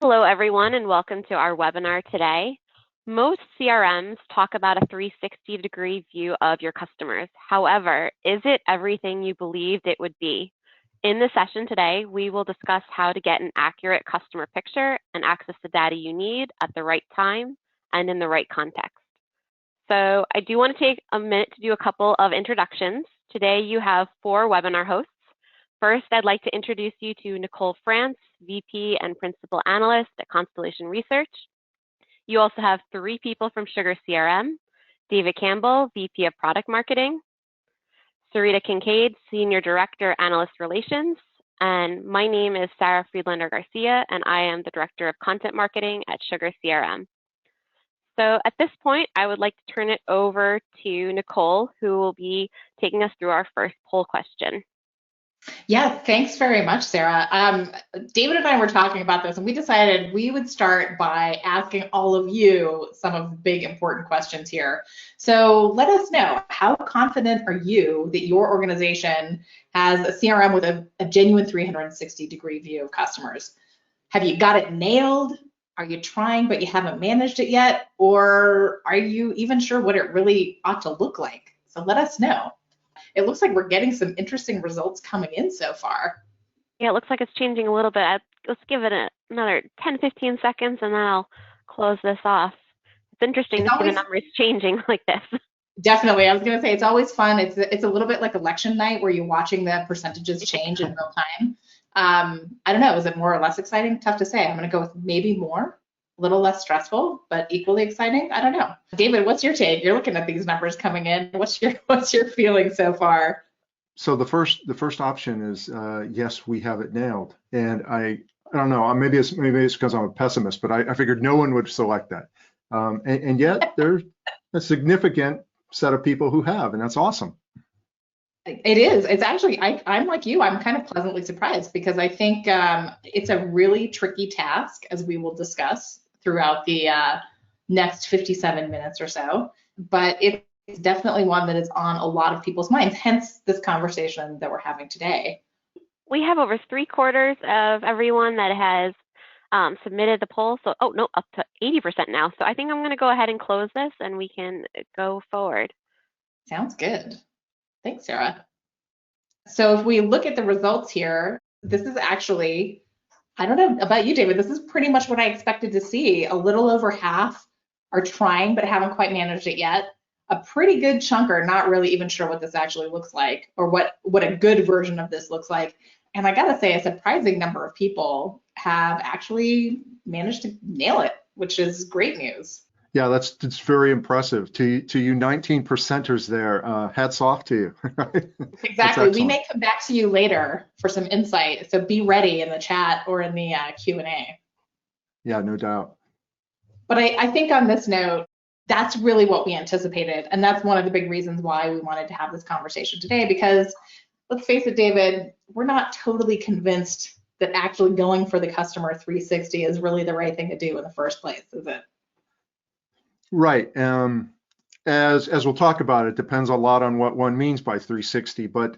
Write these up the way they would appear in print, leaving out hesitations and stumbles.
Hello, everyone, and welcome to our webinar today. Most CRMs talk about a 360-degree view of your customers. However, is it everything you believed it would be? In the session today, we will discuss how to get an accurate customer picture and access the data you need at the right time and in the right context. So I do want to take a minute to do a couple of introductions. Today, you have 4 webinar hosts. First, I'd like to introduce you to Nicole France, VP and Principal Analyst at Constellation Research. You also have 3 people from SugarCRM, David Campbell, VP of Product Marketing, Sarita Kincaid, Senior Director, Analyst Relations, and my name is Sarah Friedlander Garcia, and I am the Director of Content Marketing at SugarCRM. So at this point, I would like to turn it over to Nicole, who will be taking us through our first poll question. Yeah, thanks very much, Sarah. David and I were talking about this, and we decided we would start by asking all of you some of the big important questions here. So let us know, how confident are you that your organization has a CRM with a genuine 360-degree view of customers? Have you got it nailed? Are you trying but you haven't managed it yet? Or are you even sure what it really ought to look like? So let us know. It looks like we're getting some interesting results coming in so far. Yeah, it looks like it's changing a little bit. Let's give it another 10-15 seconds and then I'll close this off. It's interesting to see the numbers changing like this. Definitely. I was going to say, it's always fun. It's a little bit like election night where you're watching the percentages change in real time. I don't know. Is it more or less exciting? Tough to say. I'm going to go with maybe more. A little less stressful, but equally exciting. I don't know. David, what's your take? You're looking at these numbers coming in. What's your feeling so far? So the first option is yes, we have it nailed. And I don't know. Maybe it's because I'm a pessimist, but I figured no one would select that. And yet there's a significant set of people who have, and that's awesome. It is. It's actually, I'm like you, I'm kind of pleasantly surprised because I think it's a really tricky task, as we will discuss throughout the next 57 minutes or so, but it's definitely one that is on a lot of people's minds, hence this conversation that we're having today. We have over 3/4 of everyone that has submitted the poll, so up to 80% now. So I think I'm going to go ahead and close this and we can go forward. Sounds good. Thanks, Sarah. So if we look at the results here, this is actually, I don't know about you, David, this is pretty much what I expected to see. A little over half are trying but haven't quite managed it yet. A pretty good chunk are not really even sure what this actually looks like or what a good version of this looks like. And I gotta say, a surprising number of people have actually managed to nail it, which is great news. Yeah, that's very impressive. To you 19%ers there, hats off to you. Right? Exactly. We may come back to you later for some insight, so be ready in the chat or in the Q&A. Yeah, no doubt. But I think on this note, that's really what we anticipated, and that's one of the big reasons why we wanted to have this conversation today, because let's face it, David, we're not totally convinced that actually going for the customer 360 is really the right thing to do in the first place, is it? Right. As we'll talk about, it depends a lot on what one means by 360. But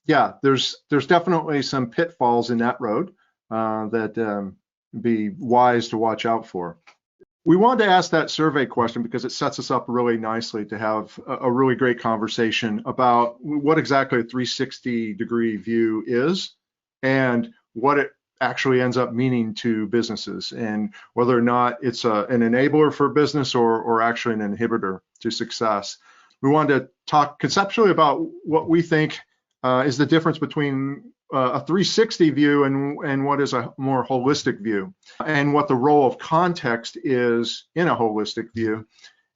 yeah, there's definitely some pitfalls in that road that be wise to watch out for. We wanted to ask that survey question because it sets us up really nicely to have a really great conversation about what exactly a 360-degree view is and what it actually ends up meaning to businesses, and whether or not it's an enabler for business or actually an inhibitor to success. We wanted to talk conceptually about what we think is the difference between a 360 view and what is a more holistic view, and what the role of context is in a holistic view.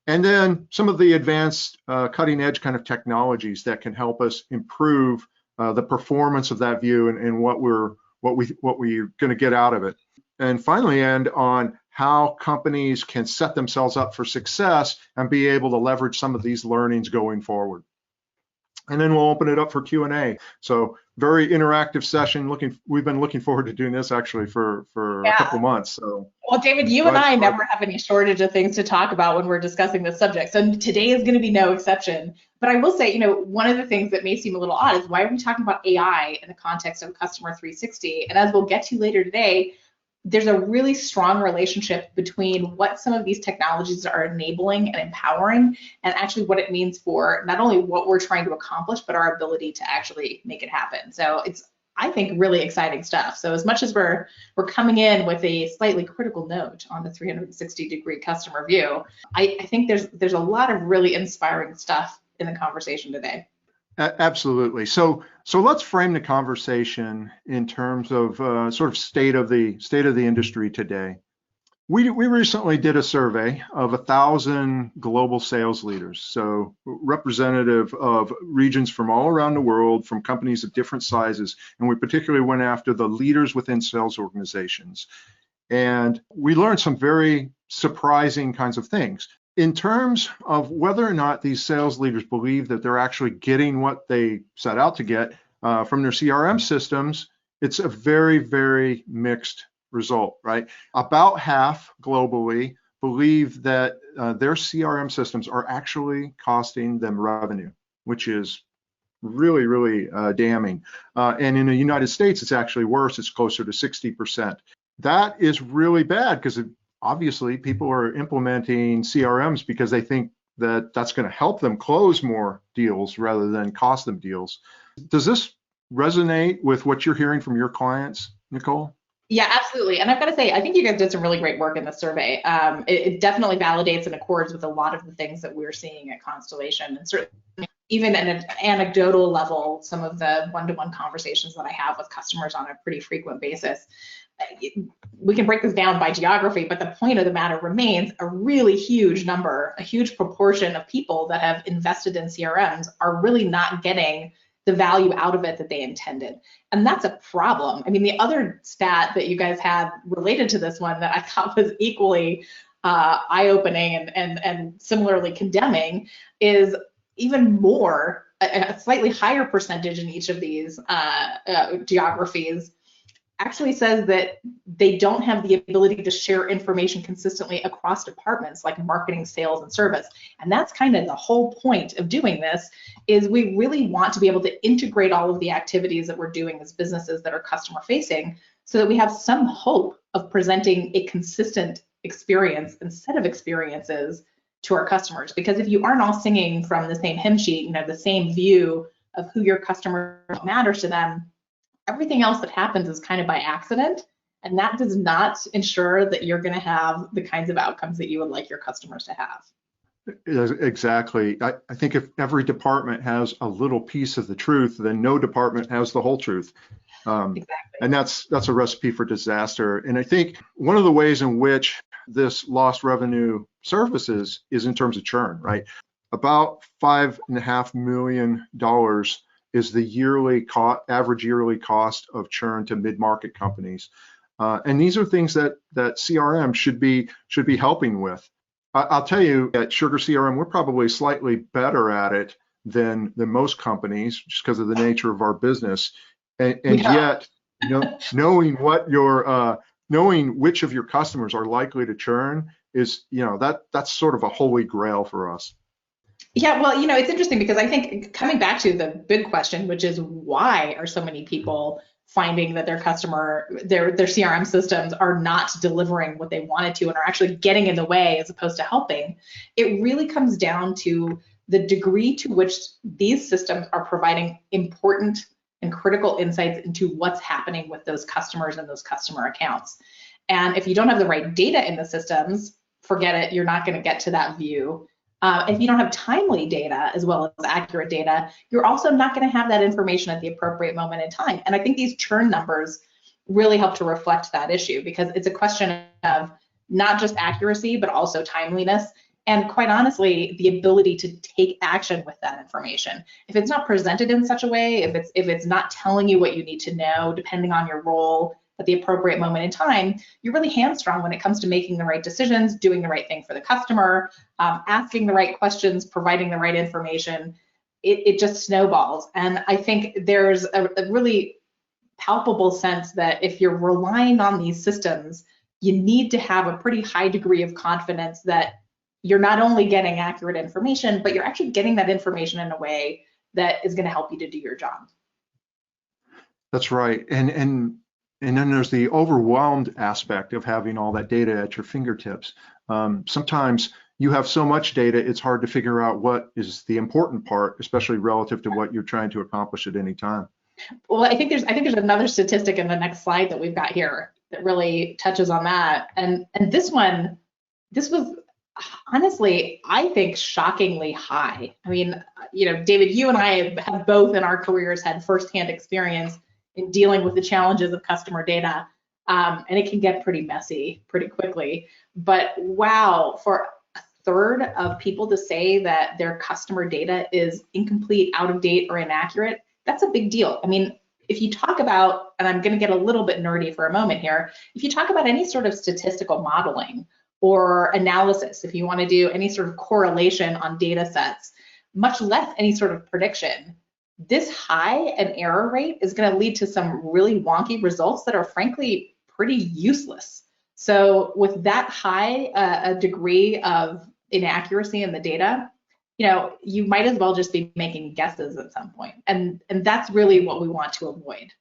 And then some of the advanced cutting edge kind of technologies that can help us improve the performance of that view and what we're going to get out of it. And finally end on how companies can set themselves up for success and be able to leverage some of these learnings going forward. And then we'll open it up for Q&A. So very interactive session. We've been looking forward to doing this actually for a couple months. So, well, David, you and I never have any shortage of things to talk about when we're discussing this subject. So today is going to be no exception. But I will say, one of the things that may seem a little odd is, why are we talking about AI in the context of customer 360? And as we'll get to later today, there's a really strong relationship between what some of these technologies are enabling and empowering, and actually what it means for not only what we're trying to accomplish, but our ability to actually make it happen. So it's, I think, really exciting stuff. So as much as we're coming in with a slightly critical note on the 360-degree customer view, I think there's a lot of really inspiring stuff in the conversation today. Absolutely. So let's frame the conversation in terms of sort of state of the industry today. We recently did a survey of 1,000 global sales leaders, so representative of regions from all around the world, from companies of different sizes, and we particularly went after the leaders within sales organizations. And we learned some very surprising kinds of things. In terms of whether or not these sales leaders believe that they're actually getting what they set out to get from their CRM systems, it's a very, very mixed result, right? About half globally believe that their CRM systems are actually costing them revenue, which is really, really damning. And in the United States, it's actually worse. It's closer to 60%. That is really bad because obviously people are implementing CRMs because they think that that's going to help them close more deals rather than cost them deals. Does this resonate with what you're hearing from your clients, Nicole? Yeah, absolutely. And I've got to say, I think you guys did some really great work in the survey. It definitely validates and accords with a lot of the things that we're seeing at Constellation. And certainly, even at an anecdotal level, some of the one-to-one conversations that I have with customers on a pretty frequent basis. We can break this down by geography, but the point of the matter remains a really huge number, a huge proportion of people that have invested in CRMs are really not getting the value out of it that they intended. And that's a problem. I mean, the other stat that you guys had related to this one that I thought was equally eye-opening and similarly condemning is even more, a slightly higher percentage in each of these geographies actually says that they don't have the ability to share information consistently across departments like marketing, sales, and service. And that's kind of the whole point of doing this, is we really want to be able to integrate all of the activities that we're doing as businesses that are customer facing so that we have some hope of presenting a consistent experience and set of experiences to our customers. Because if you aren't all singing from the same hymn sheet, the same view of who your customer matters to them, everything else that happens is kind of by accident, and that does not ensure that you're going to have the kinds of outcomes that you would like your customers to have. Exactly. I think if every department has a little piece of the truth, then no department has the whole truth. Exactly. And that's a recipe for disaster. And I think one of the ways in which this lost revenue surfaces is in terms of churn, right? About $5.5 million is the average yearly cost of churn to mid-market companies. And these are things that CRM should be helping with. I'll tell you, at SugarCRM, we're probably slightly better at it than most companies, just because of the nature of our business. And yet, knowing which of your customers are likely to churn is, that's sort of a holy grail for us. Yeah, well, it's interesting because I think coming back to the big question, which is why are so many people finding that their CRM systems are not delivering what they wanted to and are actually getting in the way as opposed to helping, it really comes down to the degree to which these systems are providing important and critical insights into what's happening with those customers and those customer accounts. And if you don't have the right data in the systems, forget it, you're not going to get to that view. If you don't have timely data as well as accurate data, you're also not going to have that information at the appropriate moment in time. And I think these churn numbers really help to reflect that issue, because it's a question of not just accuracy, but also timeliness. And quite honestly, the ability to take action with that information. If it's not presented in such a way, if it's not telling you what you need to know, depending on your role at the appropriate moment in time, you're really hamstrung when it comes to making the right decisions, doing the right thing for the customer, asking the right questions, providing the right information. It just snowballs. And I think there's a really palpable sense that if you're relying on these systems, you need to have a pretty high degree of confidence that you're not only getting accurate information, but you're actually getting that information in a way that is going to help you to do your job. That's right. And And then there's the overwhelmed aspect of having all that data at your fingertips. Sometimes you have so much data, it's hard to figure out what is the important part, especially relative to what you're trying to accomplish at any time. Well, I think there's another statistic in the next slide that we've got here that really touches on that. And this was honestly, I think, shockingly high. I mean, David, you and I have both in our careers had firsthand experience in dealing with the challenges of customer data, and it can get pretty messy pretty quickly. But wow, for a third of people to say that their customer data is incomplete, out of date, or inaccurate, that's a big deal. I mean, if you talk about, and I'm going to get a little bit nerdy for a moment here, if you talk about any sort of statistical modeling or analysis, if you want to do any sort of correlation on data sets, much less any sort of prediction, this high an error rate is going to lead to some really wonky results that are frankly pretty useless. So with that high a degree of inaccuracy in the data, you might as well just be making guesses at some point. And that's really what we want to avoid.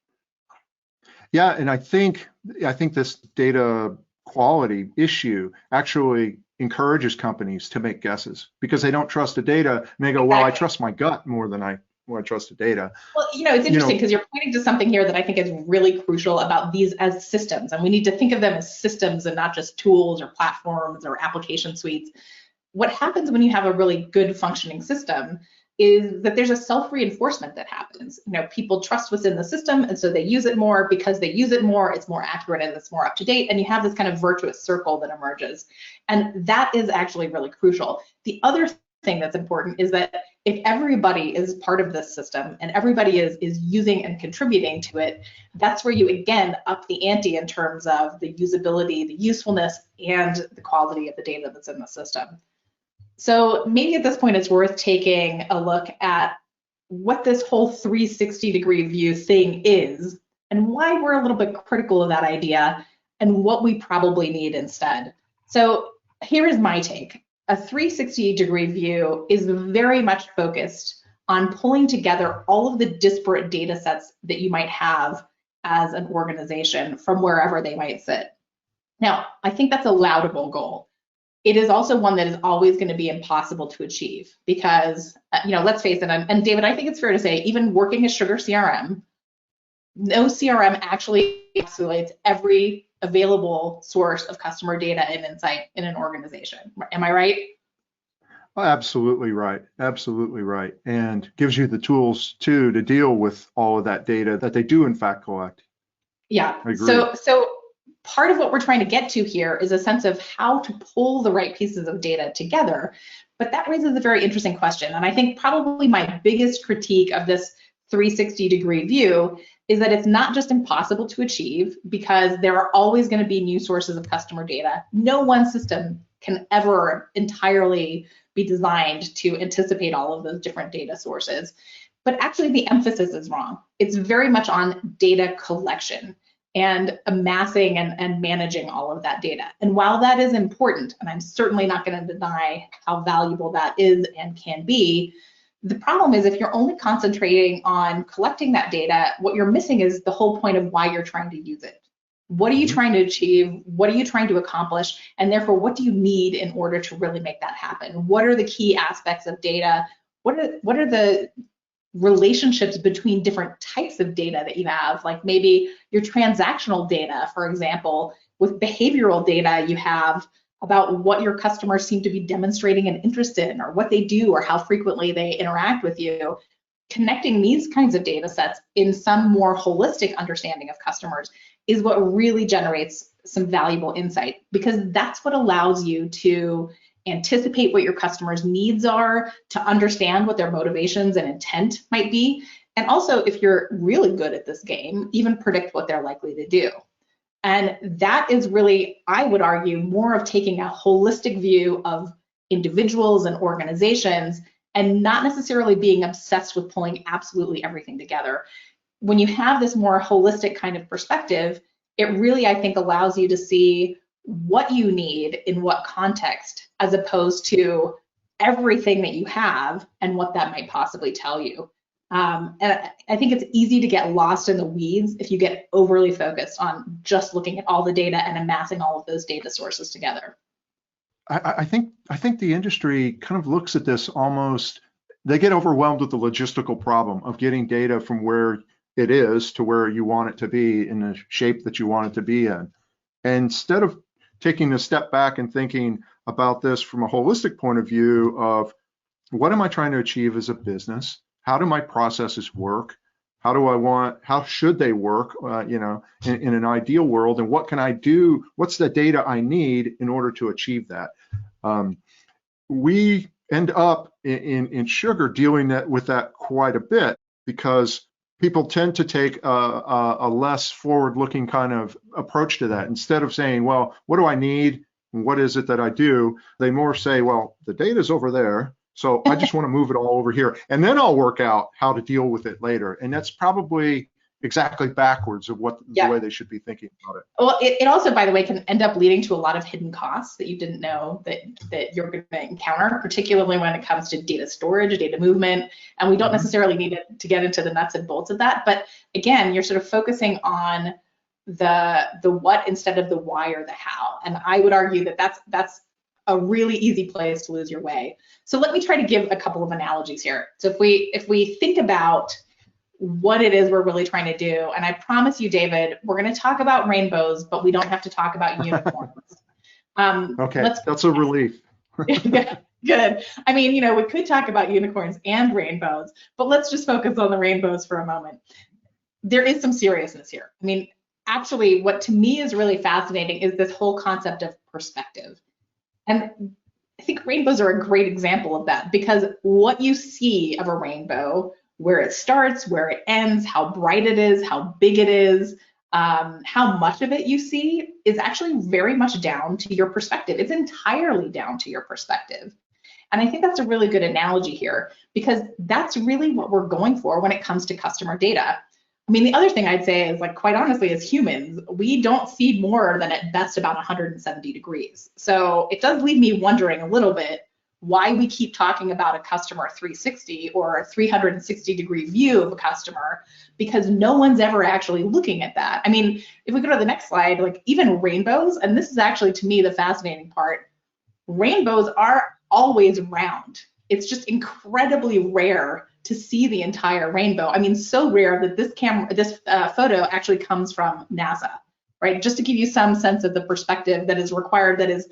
Yeah, and I think this data quality issue actually encourages companies to make guesses because they don't trust the data and they go, well, I trust my gut more than I trust the data. Well, it's interesting because you're pointing to something here that I think is really crucial about these as systems, and we need to think of them as systems and not just tools or platforms or application suites. What happens when you have a really good functioning system is that there's a self-reinforcement that happens. People trust what's in the system, and so they use it more. Because they use it more, it's more accurate and it's more up to date, and you have this kind of virtuous circle that emerges. And that is actually really crucial. The other thing that's important is that if everybody is part of this system and everybody is using and contributing to it, that's where you again up the ante in terms of the usability, the usefulness, and the quality of the data that's in the system. So maybe at this point it's worth taking a look at what this whole 360-degree view thing is and why we're a little bit critical of that idea and what we probably need instead. So here is my take. A 360-degree view is very much focused on pulling together all of the disparate data sets that you might have as an organization from wherever they might sit. Now, I think that's a laudable goal. It is also one that is always going to be impossible to achieve because, let's face it, and David, I think it's fair to say, even working as SugarCRM, no CRM actually encapsulates every available source of customer data and insight in an organization. Am I right? Oh, absolutely right. Absolutely right. And gives you the tools too to deal with all of that data that they do in fact collect. Yeah. I agree. So part of what we're trying to get to here is a sense of how to pull the right pieces of data together. But that raises a very interesting question. And I think probably my biggest critique of this 360-degree view is that it's not just impossible to achieve because there are always going to be new sources of customer data. No one system can ever entirely be designed to anticipate all of those different data sources. But actually the emphasis is wrong. It's very much on data collection and amassing and managing all of that data. And while that is important, and I'm certainly not going to deny how valuable that is and can be, the problem is if you're only concentrating on collecting that data, what you're missing is the whole point of why you're trying to use it. What are you trying to achieve? What are you trying to accomplish? And therefore, what do you need in order to really make that happen? What are the key aspects of data? What are the relationships between different types of data that you have? Like maybe your transactional data, for example, with behavioral data you have about what your customers seem to be demonstrating an interest in or what they do or how frequently they interact with you. Connecting these kinds of data sets in some more holistic understanding of customers is what really generates some valuable insight, because that's what allows you to anticipate what your customers' needs are, to understand what their motivations and intent might be, and also, if you're really good at this game, even predict what they're likely to do. And that is really, I would argue, more of taking a holistic view of individuals and organizations and not necessarily being obsessed with pulling absolutely everything together. When you have this more holistic kind of perspective, it really, I think, allows you to see what you need in what context, as opposed to everything that you have and what that might possibly tell you. And I think it's easy to get lost in the weeds if you get overly focused on just looking at all the data and amassing all of those data sources together. I think the industry kind of looks at this almost, they get overwhelmed with the logistical problem of getting data from where it is to where you want it to be in the shape that you want it to be in. And instead of taking a step back and thinking about this from a holistic point of view of what am I trying to achieve as a business? How do my processes work? How should they work, in an ideal world? And what can I do? What's the data I need in order to achieve that? We end up in Sugar dealing with that quite a bit because people tend to take a less forward-looking kind of approach to that. Instead of saying, well, what do I need? And what is it that I do? They more say, well, the data's over there. So I just want to move it all over here, and then I'll work out how to deal with it later. And that's probably exactly backwards of what the way they should be thinking about it. Well, it also, by the way, can end up leading to a lot of hidden costs that you didn't know that you're going to encounter, particularly when it comes to data storage, data movement. And we don't necessarily need to get into the nuts and bolts of that. But again, you're sort of focusing on the what instead of the why or the how. And I would argue that that's a really easy place to lose your way. So let me try to give a couple of analogies here. So if we think about what it is we're really trying to do, and I promise you, David, we're going to talk about rainbows, but we don't have to talk about unicorns. Okay, that's a relief. Good. I mean, we could talk about unicorns and rainbows, but let's just focus on the rainbows for a moment. There is some seriousness here. I mean, actually, what to me is really fascinating is this whole concept of perspective. And I think rainbows are a great example of that, because what you see of a rainbow, where it starts, where it ends, how bright it is, how big it is, how much of it you see is actually very much down to your perspective. It's entirely down to your perspective. And I think that's a really good analogy here, because that's really what we're going for when it comes to customer data. I mean, the other thing I'd say is, like, quite honestly, as humans, we don't see more than at best about 170 degrees. So it does leave me wondering a little bit why we keep talking about a customer 360 or a 360-degree view of a customer, because no one's ever actually looking at that. I mean, if we go to the next slide, like, even rainbows, and this is actually, to me, the fascinating part, rainbows are always round. It's just incredibly rare to see the entire rainbow. I mean, so rare that this photo actually comes from NASA, right? Just to give you some sense of the perspective that is required, that is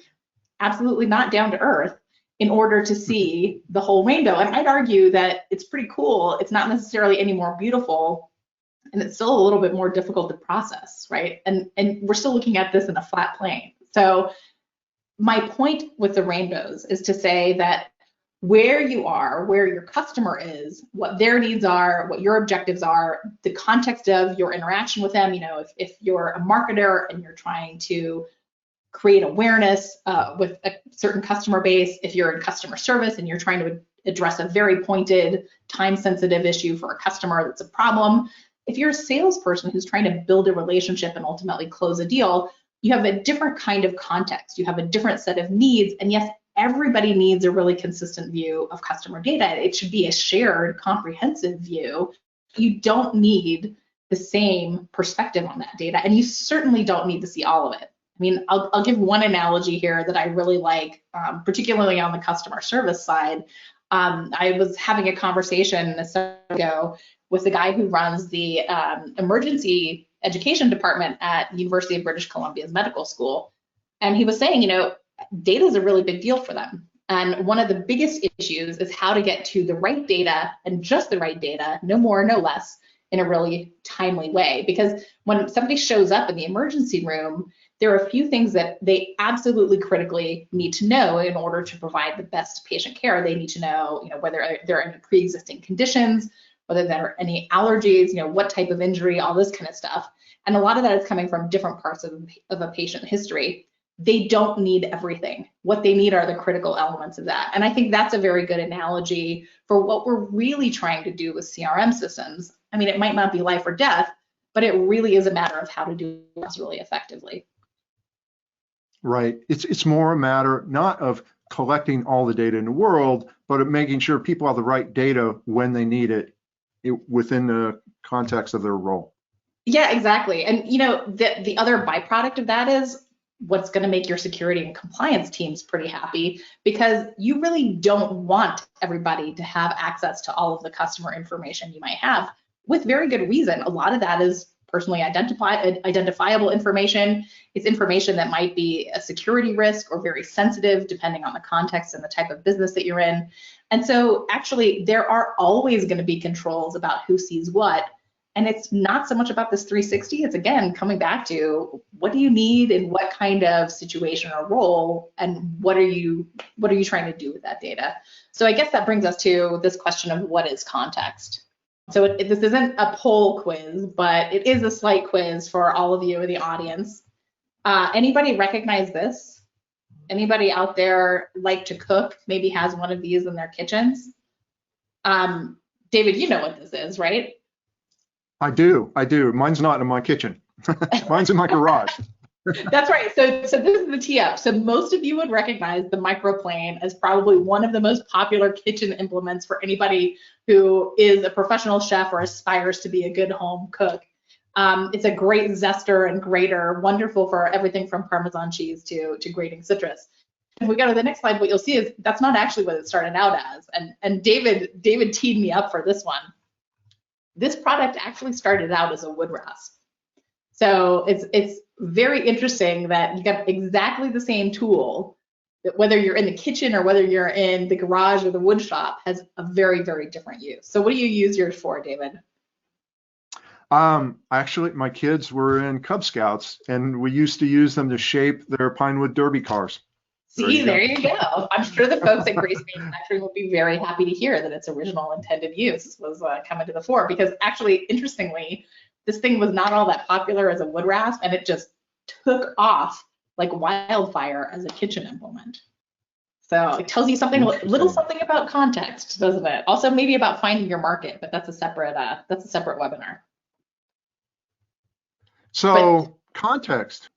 absolutely not down to earth, in order to see the whole rainbow. And I'd argue that it's pretty cool. It's not necessarily any more beautiful, and it's still a little bit more difficult to process, right? And we're still looking at this in a flat plane. So my point with the rainbows is to say that where you are, where your customer is, what their needs are, what your objectives are, the context of your interaction with them. If you're a marketer and you're trying to create awareness with a certain customer base, if you're in customer service and you're trying to address a very pointed, time-sensitive issue for a customer that's a problem, if you're a salesperson who's trying to build a relationship and ultimately close a deal, you have a different kind of context. You have a different set of needs. And yes, everybody needs a really consistent view of customer data. It should be a shared, comprehensive view. You don't need the same perspective on that data, and you certainly don't need to see all of it. I mean, I'll give one analogy here that I really like, particularly on the customer service side. I was having a conversation a second ago with the guy who runs the emergency education department at the University of British Columbia's medical school. And he was saying, data is a really big deal for them. And one of the biggest issues is how to get to the right data, and just the right data, no more, no less, in a really timely way. Because when somebody shows up in the emergency room, there are a few things that they absolutely critically need to know in order to provide the best patient care. They need to know, whether there are any pre-existing conditions, whether there are any allergies, what type of injury, all this kind of stuff. And a lot of that is coming from different parts of a patient history. They don't need everything. What they need are the critical elements of that. And I think that's a very good analogy for what we're really trying to do with CRM systems. I mean, it might not be life or death, but it really is a matter of how to do this really effectively. Right. It's more a matter not of collecting all the data in the world, but of making sure people have the right data when they need it within the context of their role. Yeah, exactly. And the other byproduct of that is what's going to make your security and compliance teams pretty happy, because you really don't want everybody to have access to all of the customer information you might have, with very good reason. A lot of that is personally identifiable information. It's information that might be a security risk or very sensitive, depending on the context and the type of business that you're in. And so actually, there are always going to be controls about who sees what. And it's not so much about this 360. It's, again, coming back to what do you need in what kind of situation or role, and what are you trying to do with that data? So I guess that brings us to this question of what is context. So this isn't a poll quiz, but it is a slight quiz for all of you in the audience. Anybody recognize this? Anybody out there like to cook, maybe has one of these in their kitchens? David, you know what this is, right? I do. Mine's not in my kitchen. Mine's in my garage. That's right. So this is the tee up. So most of you would recognize the microplane as probably one of the most popular kitchen implements for anybody who is a professional chef or aspires to be a good home cook. It's a great zester and grater, wonderful for everything from Parmesan cheese to grating citrus. If we go to the next slide, what you'll see is that's not actually what it started out as. And David teed me up for this one. This product actually started out as a wood rasp. So it's very interesting that you got exactly the same tool, that whether you're in the kitchen or whether you're in the garage or the wood shop, has a very, very different use. So what do you use yours for, David? Actually, my kids were in Cub Scouts, and we used to use them to shape their Pinewood Derby cars. See, there you go. I'm sure the folks at Grace Manufacturing will be very happy to hear that its original intended use was coming to the fore, because actually, interestingly, this thing was not all that popular as a wood rasp, and it just took off like wildfire as a kitchen implement. So it tells you something, little something about context, doesn't it? Also, maybe about finding your market, but that's a separate webinar. So context.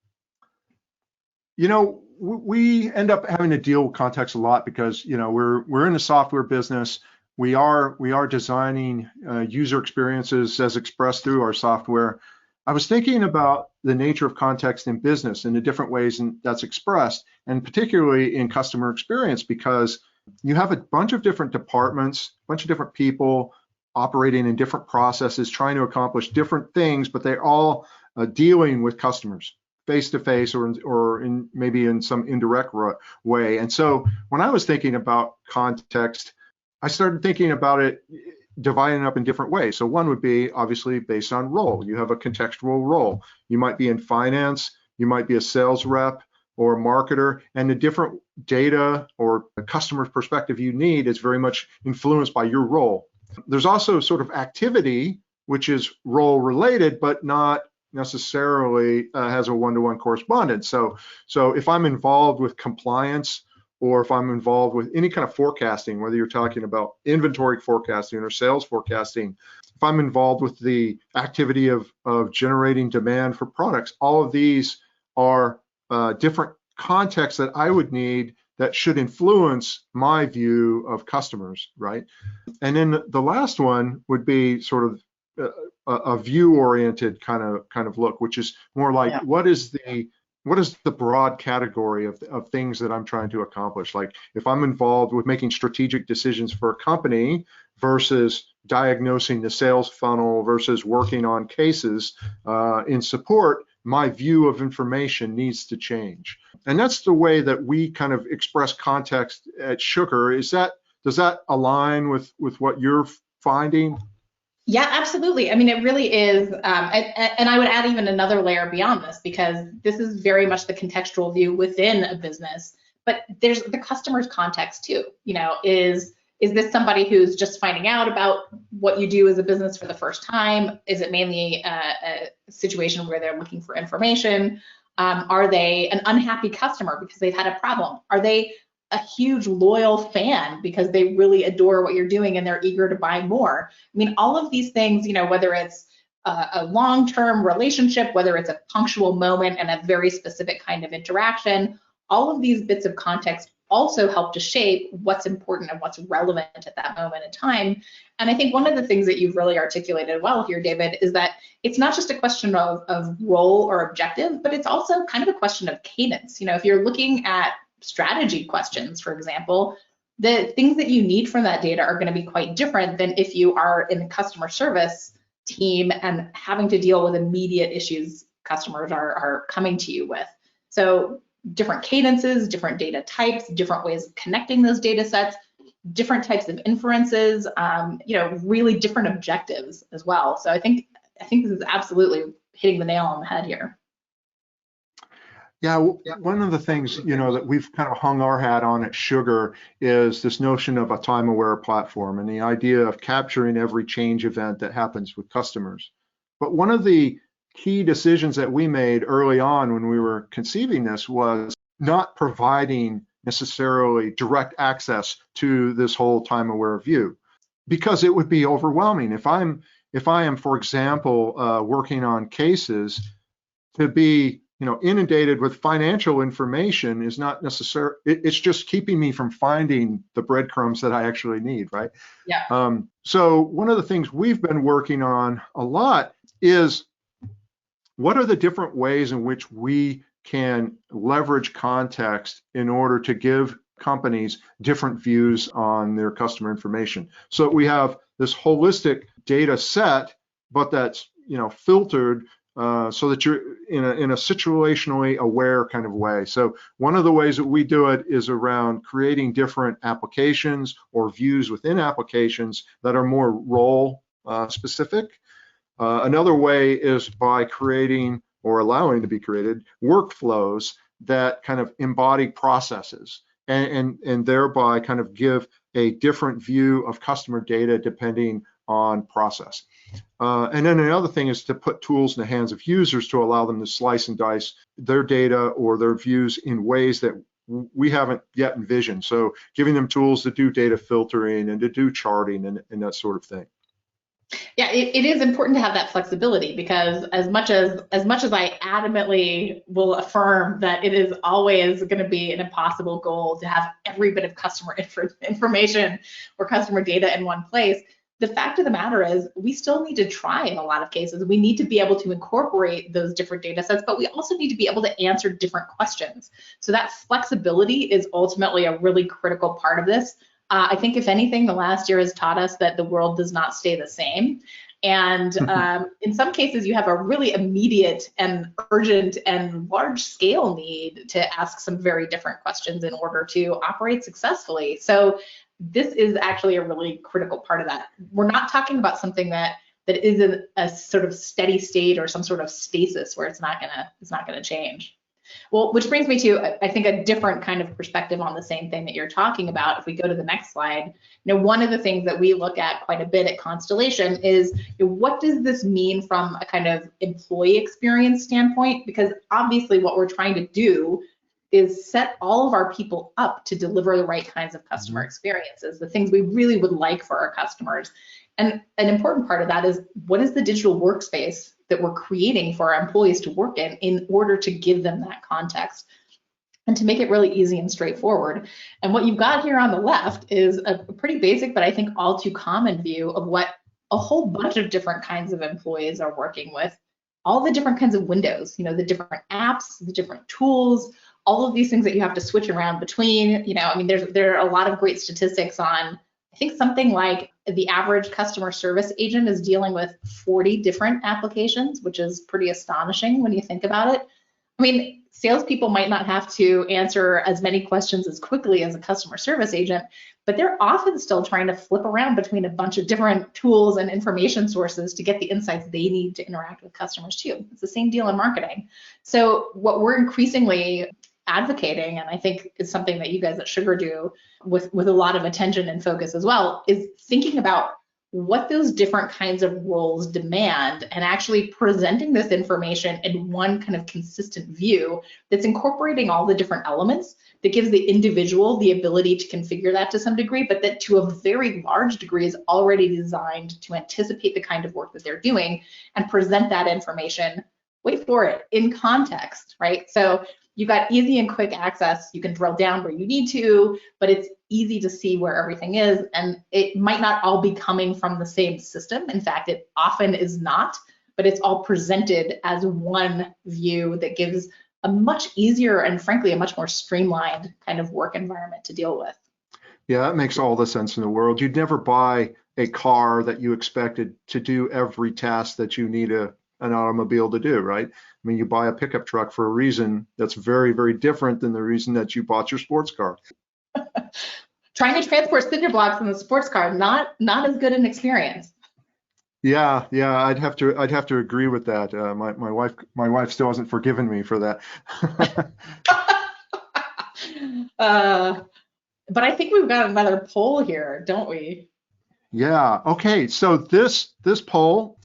We end up having to deal with context a lot because we're in the software business. We are designing user experiences as expressed through our software. I was thinking about the nature of context in business and the different ways that's expressed, and particularly in customer experience, because you have a bunch of different departments, a bunch of different people operating in different processes, trying to accomplish different things, but they're all dealing with customers face to face or maybe in some indirect way. And so when I was thinking about context, I started thinking about it dividing up in different ways. So one would be obviously based on role. You have a contextual role. You might be in finance, you might be a sales rep or a marketer, and the different data or the customer perspective you need is very much influenced by your role. There's also sort of activity, which is role related, but not necessarily has a one-to-one correspondence. So if I'm involved with compliance, or if I'm involved with any kind of forecasting, whether you're talking about inventory forecasting or sales forecasting, if I'm involved with the activity of generating demand for products, all of these are different contexts that I would need that should influence my view of customers, right? And then the last one would be sort of a view-oriented kind of look, which is more like what is the broad category of things that I'm trying to accomplish? Like if I'm involved with making strategic decisions for a company versus diagnosing the sales funnel versus working on cases in support, my view of information needs to change. And that's the way that we kind of express context at Sugar. Does that align with what you're finding? Yeah, absolutely. I mean, it really is. And I would add even another layer beyond this, because this is very much the contextual view within a business. But there's the customer's context too. Is this somebody who's just finding out about what you do as a business for the first time? Is it mainly a situation where they're looking for information? Are they an unhappy customer because they've had a problem? Are they a huge loyal fan because they really adore what you're doing and they're eager to buy more? I mean, all of these things, whether it's a long-term relationship, whether it's a punctual moment and a very specific kind of interaction, all of these bits of context also help to shape what's important and what's relevant at that moment in time. And I think one of the things that you've really articulated well here, David, is that it's not just a question of role or objective, but it's also kind of a question of cadence. If you're looking at strategy questions, for example, the things that you need from that data are going to be quite different than if you are in the customer service team and having to deal with immediate issues customers are coming to you with. So different cadences, different data types, different ways of connecting those data sets, different types of inferences, really different objectives as well. So I think this is absolutely hitting the nail on the head here. Yeah, one of the things, that we've kind of hung our hat on at Sugar is this notion of a time-aware platform and the idea of capturing every change event that happens with customers. But one of the key decisions that we made early on when we were conceiving this was not providing necessarily direct access to this whole time-aware view, because it would be overwhelming. If I am, for example, working on cases, to be inundated with financial information is not necessary. It's just keeping me from finding the breadcrumbs that I actually need, right? Yeah. So one of the things we've been working on a lot is what are the different ways in which we can leverage context in order to give companies different views on their customer information. So we have this holistic data set, but that's filtered so that you're in a situationally aware kind of way. So one of the ways that we do it is around creating different applications or views within applications that are more role specific. Another way is by creating or allowing to be created workflows that kind of embody processes and thereby kind of give a different view of customer data depending on process. And then the other thing is to put tools in the hands of users to allow them to slice and dice their data or their views in ways that we haven't yet envisioned. So giving them tools to do data filtering and to do charting and that sort of thing. Yeah, it is important to have that flexibility, because as much as I adamantly will affirm that it is always going to be an impossible goal to have every bit of customer information or customer data in one place, the fact of the matter is we still need to try in a lot of cases. We need to be able to incorporate those different data sets, but we also need to be able to answer different questions. So that flexibility is ultimately a really critical part of this. I think if anything, the last year has taught us that the world does not stay the same. And in some cases, you have a really immediate and urgent and large scale need to ask some very different questions in order to operate successfully. So this is actually a really critical part of that. We're not talking about something that is a sort of steady state or some sort of stasis where it's not gonna change. Well, which brings me to, I think, a different kind of perspective on the same thing that you're talking about. If we go to the next slide, one of the things that we look at quite a bit at Constellation is what does this mean from a kind of employee experience standpoint? Because obviously what we're trying to do is set all of our people up to deliver the right kinds of customer experiences, the things we really would like for our customers. And an important part of that is, what is the digital workspace that we're creating for our employees to work in order to give them that context and to make it really easy and straightforward. And what you've got here on the left is a pretty basic, but I think all too common view of what a whole bunch of different kinds of employees are working with, all the different kinds of windows, the different apps, the different tools, all of these things that you have to switch around between. There are a lot of great statistics on, I think something like the average customer service agent is dealing with 40 different applications, which is pretty astonishing when you think about it. Salespeople might not have to answer as many questions as quickly as a customer service agent, but they're often still trying to flip around between a bunch of different tools and information sources to get the insights they need to interact with customers too. It's the same deal in marketing. So what we're increasingly advocating, and I think is something that you guys at Sugar do with a lot of attention and focus as well, is thinking about what those different kinds of roles demand and actually presenting this information in one kind of consistent view that's incorporating all the different elements, that gives the individual the ability to configure that to some degree, but that to a very large degree is already designed to anticipate the kind of work that they're doing and present that information, wait for it, in context, right? So you've got easy and quick access. You can drill down where you need to, but it's easy to see where everything is. And it might not all be coming from the same system. In fact, it often is not, but it's all presented as one view that gives a much easier and frankly, a much more streamlined kind of work environment to deal with. Yeah, that makes all the sense in the world. You'd never buy a car that you expected to do every task that you need an automobile to do, right? I mean, you buy a pickup truck for a reason that's very, very different than the reason that you bought your sports car. Trying to transport cinder blocks in the sports car, not as good an experience. Yeah, I'd have to agree with that. My wife still hasn't forgiven me for that. But I think we've got another poll here, don't we? Yeah. Okay. So this poll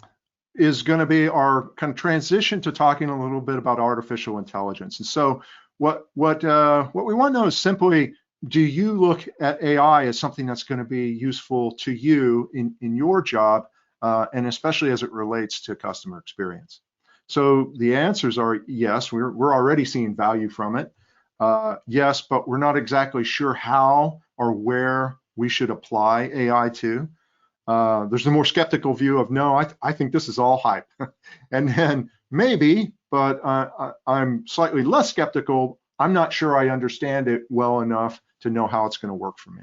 is going to be our kind of transition to talking a little bit about artificial intelligence. And so what we want to know is simply, do you look at AI as something that's going to be useful to you in your job, and especially as it relates to customer experience? So the answers are yes, we're already seeing value from it. Yes, but we're not exactly sure how or where we should apply AI to. There's a more skeptical view of no, I think this is all hype. And then maybe, but I'm slightly less skeptical. I'm not sure I understand it well enough to know how it's going to work for me.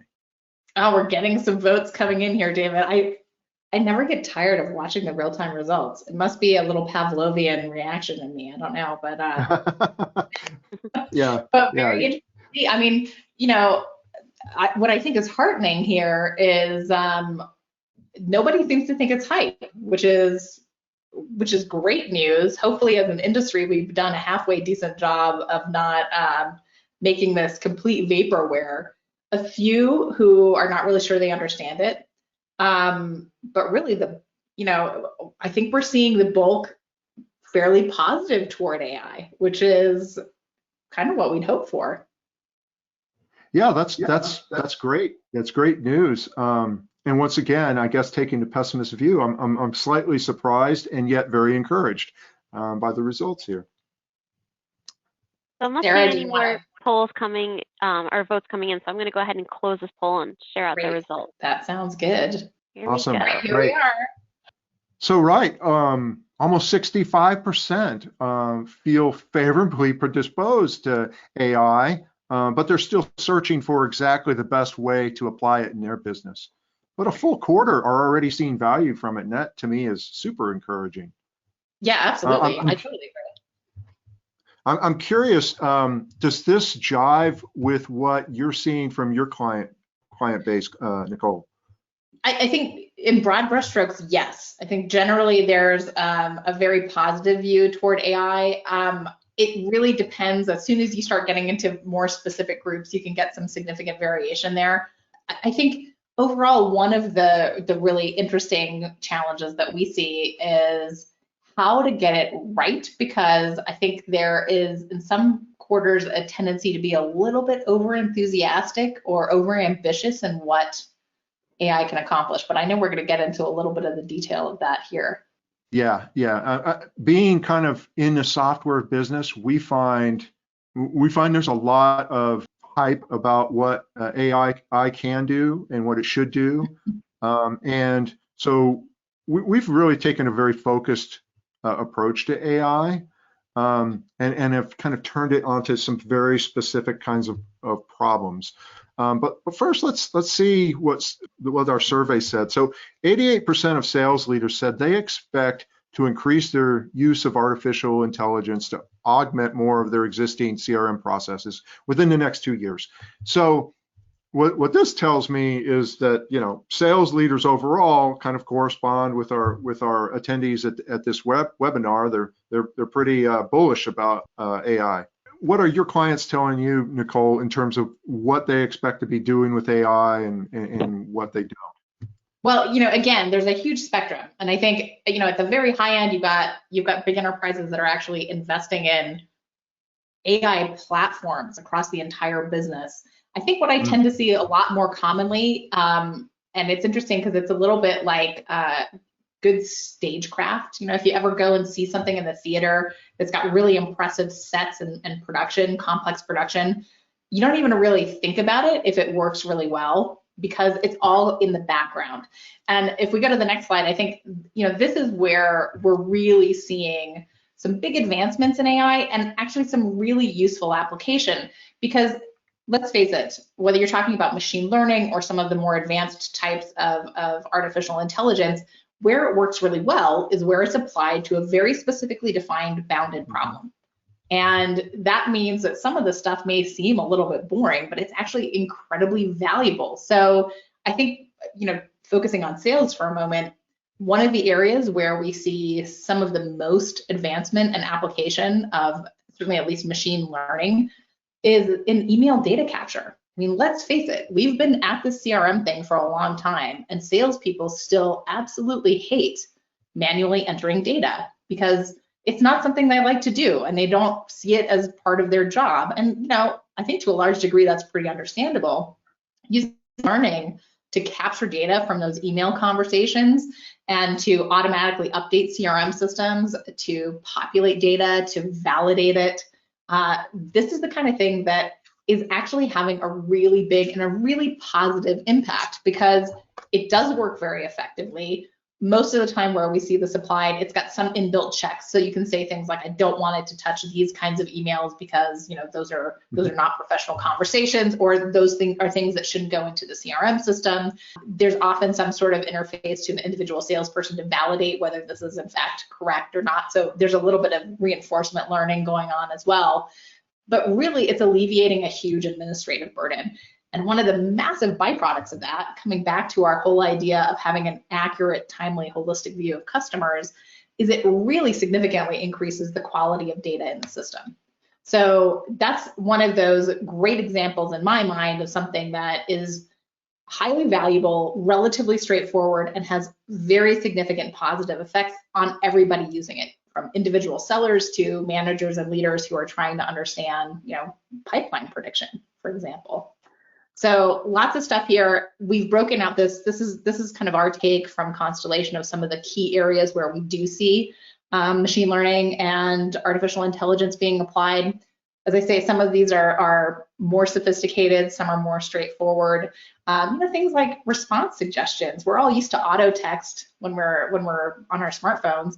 Oh, we're getting some votes coming in here, David. I never get tired of watching the real-time results. It must be a little Pavlovian reaction in me. I don't know, but yeah. But very interesting. I mean, what I think is heartening here is nobody seems to think it's hype, which is great news. Hopefully, as an industry, we've done a halfway decent job of not making this complete vaporware. A few who are not really sure they understand it, but really I think we're seeing the bulk fairly positive toward AI, which is kind of what we'd hope for. Yeah, that's great. That's great news. And once again, I guess taking the pessimist view, I'm slightly surprised and yet very encouraged by the results here. So I'm not seeing any more polls coming or votes coming in, so I'm going to go ahead and close this poll and share out the results. That sounds good. Awesome. Here we are. So almost 65% feel favorably predisposed to AI, but they're still searching for exactly the best way to apply it in their business. But a full quarter are already seeing value from it, and that to me is super encouraging. Yeah, absolutely. I totally agree. I'm curious, does this jive with what you're seeing from your client base, Nicole? I think in broad brushstrokes, yes. I think generally there's a very positive view toward AI. It really depends. As soon as you start getting into more specific groups, you can get some significant variation there. I think overall, one of the really interesting challenges that we see is how to get it right, because I think there is in some quarters a tendency to be a little bit over enthusiastic or over ambitious in what AI can accomplish. But I know we're going to get into a little bit of the detail of that here. Yeah. Being kind of in the software business, we find there's a lot of hype about what AI can do and what it should do, and so we've really taken a very focused approach to AI, and have kind of turned it onto some very specific kinds of problems. But first, let's see what our survey said. So 88% of sales leaders said they expect to increase their use of artificial intelligence to augment more of their existing CRM processes within the next 2 years. So what this tells me is that sales leaders overall kind of correspond with our attendees at this webinar. They're pretty bullish about AI. What are your clients telling you, Nicole, in terms of what they expect to be doing with AI and what they don't? Well, again, there's a huge spectrum, and I think at the very high end, you've got big enterprises that are actually investing in AI platforms across the entire business. I think what I tend to see a lot more commonly, and it's interesting because it's a little bit like good stagecraft. If you ever go and see something in the theater that's got really impressive sets and production, complex production, you don't even really think about it if it works really well, because it's all in the background. And if we go to the next slide, I think, this is where we're really seeing some big advancements in AI and actually some really useful application, because let's face it, whether you're talking about machine learning or some of the more advanced types of artificial intelligence, where it works really well is where it's applied to a very specifically defined bounded problem. And that means that some of the stuff may seem a little bit boring, but it's actually incredibly valuable. So I think, focusing on sales for a moment, one of the areas where we see some of the most advancement and application of certainly at least machine learning is in email data capture. I mean, let's face it, we've been at this CRM thing for a long time, and salespeople still absolutely hate manually entering data because it's not something they like to do, and they don't see it as part of their job. And I think to a large degree that's pretty understandable. Using learning to capture data from those email conversations and to automatically update CRM systems, to populate data, to validate it. This is the kind of thing that is actually having a really big and a really positive impact, because it does work very effectively. Most of the time where we see this applied, it's got some inbuilt checks. So you can say things like, I don't want it to touch these kinds of emails because those are not professional conversations, or those things are things that shouldn't go into the CRM system. There's often some sort of interface to an individual salesperson to validate whether this is in fact correct or not. So there's a little bit of reinforcement learning going on as well. But really, it's alleviating a huge administrative burden. And one of the massive byproducts of that, coming back to our whole idea of having an accurate, timely, holistic view of customers, is it really significantly increases the quality of data in the system. So that's one of those great examples in my mind of something that is highly valuable, relatively straightforward, and has very significant positive effects on everybody using it, from individual sellers to managers and leaders who are trying to understand, pipeline prediction, for example. So lots of stuff here. We've broken out this is kind of our take from Constellation of some of the key areas where we do see machine learning and artificial intelligence being applied. As I say, some of these are more sophisticated, some are more straightforward. Things like response suggestions. We're all used to auto text when we're on our smartphones.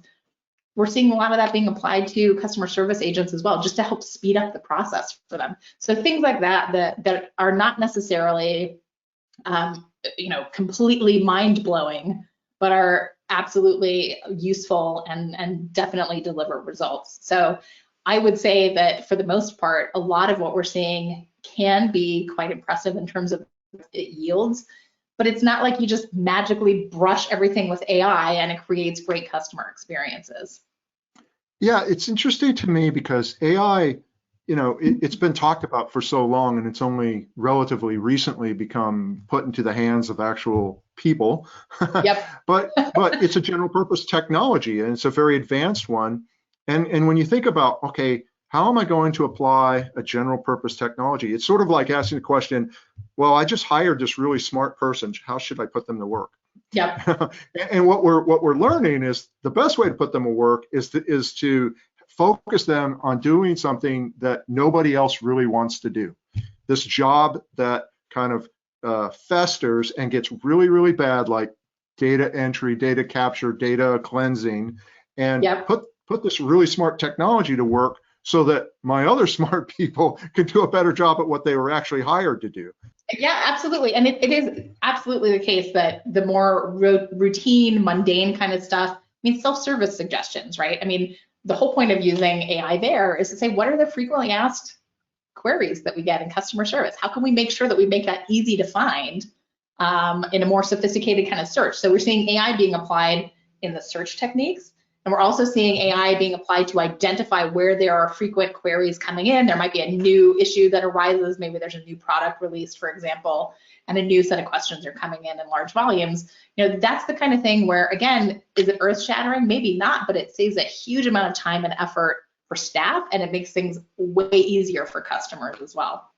We're seeing a lot of that being applied to customer service agents as well, just to help speed up the process for them. So things like that are not necessarily, completely mind-blowing, but are absolutely useful and definitely deliver results. So I would say that for the most part, a lot of what we're seeing can be quite impressive in terms of it yields, but it's not like you just magically brush everything with AI and it creates great customer experiences. Yeah, it's interesting to me because AI, it's been talked about for so long, and it's only relatively recently become put into the hands of actual people. Yep. but it's a general purpose technology, and it's a very advanced one. And when you think about, okay, how am I going to apply a general purpose technology? It's sort of like asking the question, well, I just hired this really smart person. How should I put them to work? Yep. And what we're learning is the best way to put them to work is to focus them on doing something that nobody else really wants to do. This job that kind of festers and gets really, really bad, like data entry, data capture, data cleansing, and yep. put this really smart technology to work so that my other smart people can do a better job at what they were actually hired to do. Yeah, absolutely. And it is absolutely the case that the more routine, mundane kind of stuff, self-service suggestions, right? The whole point of using AI there is to say, what are the frequently asked queries that we get in customer service? How can we make sure that we make that easy to find in a more sophisticated kind of search? So we're seeing AI being applied in the search techniques. And we're also seeing AI being applied to identify where there are frequent queries coming in. There might be a new issue that arises. Maybe there's a new product released, for example, and a new set of questions are coming in large volumes. That's the kind of thing where, again, is it earth-shattering? Maybe not, but it saves a huge amount of time and effort for staff, and it makes things way easier for customers as well.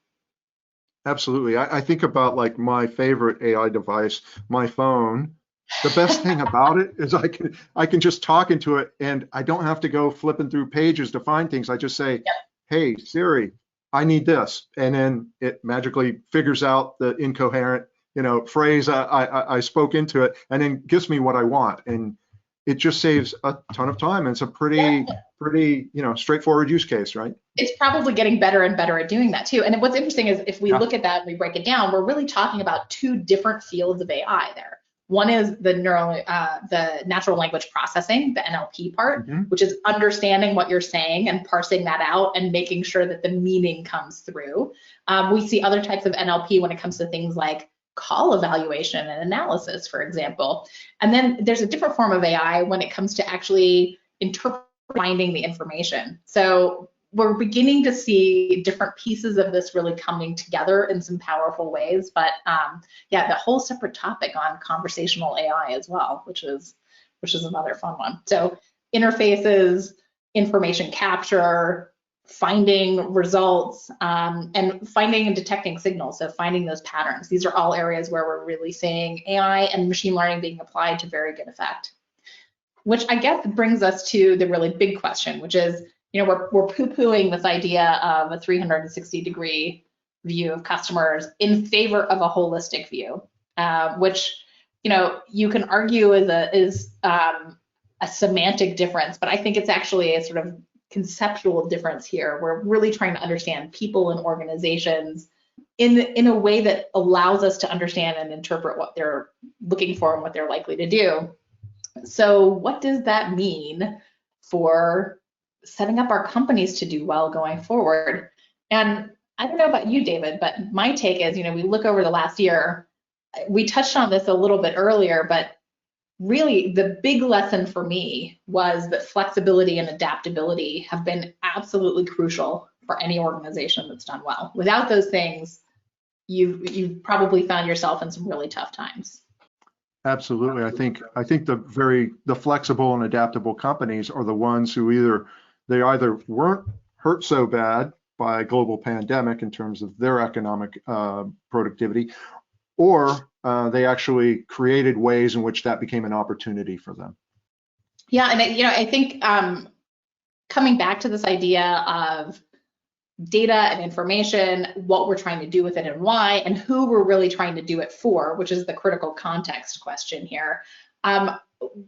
Absolutely. I think about like my favorite AI device, my phone. the best thing about it is I can just talk into it, and I don't have to go flipping through pages to find things. I just say, Yep. hey, Siri, I need this. And then it magically figures out the incoherent, phrase I spoke into it, and then gives me what I want. And it just saves a ton of time. And it's a pretty, straightforward use case, right? It's probably getting better and better at doing that too. And what's interesting is if we look at that and we break it down, we're really talking about two different fields of AI there. One is the natural language processing, the NLP part, which is understanding what you're saying and parsing that out and making sure that the meaning comes through. We see other types of NLP when it comes to things like call evaluation and analysis, for example. And then there's a different form of AI when it comes to actually finding the information. So we're beginning to see different pieces of this really coming together in some powerful ways. But yeah, the whole separate topic on conversational AI as well, which is another fun one. So interfaces, information capture, finding results, and finding and detecting signals. So finding those patterns. These are all areas where we're really seeing AI and machine learning being applied to very good effect. Which I guess brings us to the really big question, which is, we're poo-pooing this idea of a 360-degree view of customers in favor of a holistic view, which, you can argue is a semantic difference, but I think it's actually a sort of conceptual difference here. We're really trying to understand people and organizations in a way that allows us to understand and interpret what they're looking for and what they're likely to do. So what does that mean for setting up our companies to do well going forward? And I don't know about you, David, but my take is, we look over the last year, we touched on this a little bit earlier, but really the big lesson for me was that flexibility and adaptability have been absolutely crucial for any organization that's done well. Without those things, you've probably found yourself in some really tough times. Absolutely. I think the flexible and adaptable companies are the ones who either weren't hurt so bad by a global pandemic in terms of their economic productivity, or they actually created ways in which that became an opportunity for them. Yeah, and I think coming back to this idea of data and information, what we're trying to do with it and why, and who we're really trying to do it for, which is the critical context question here.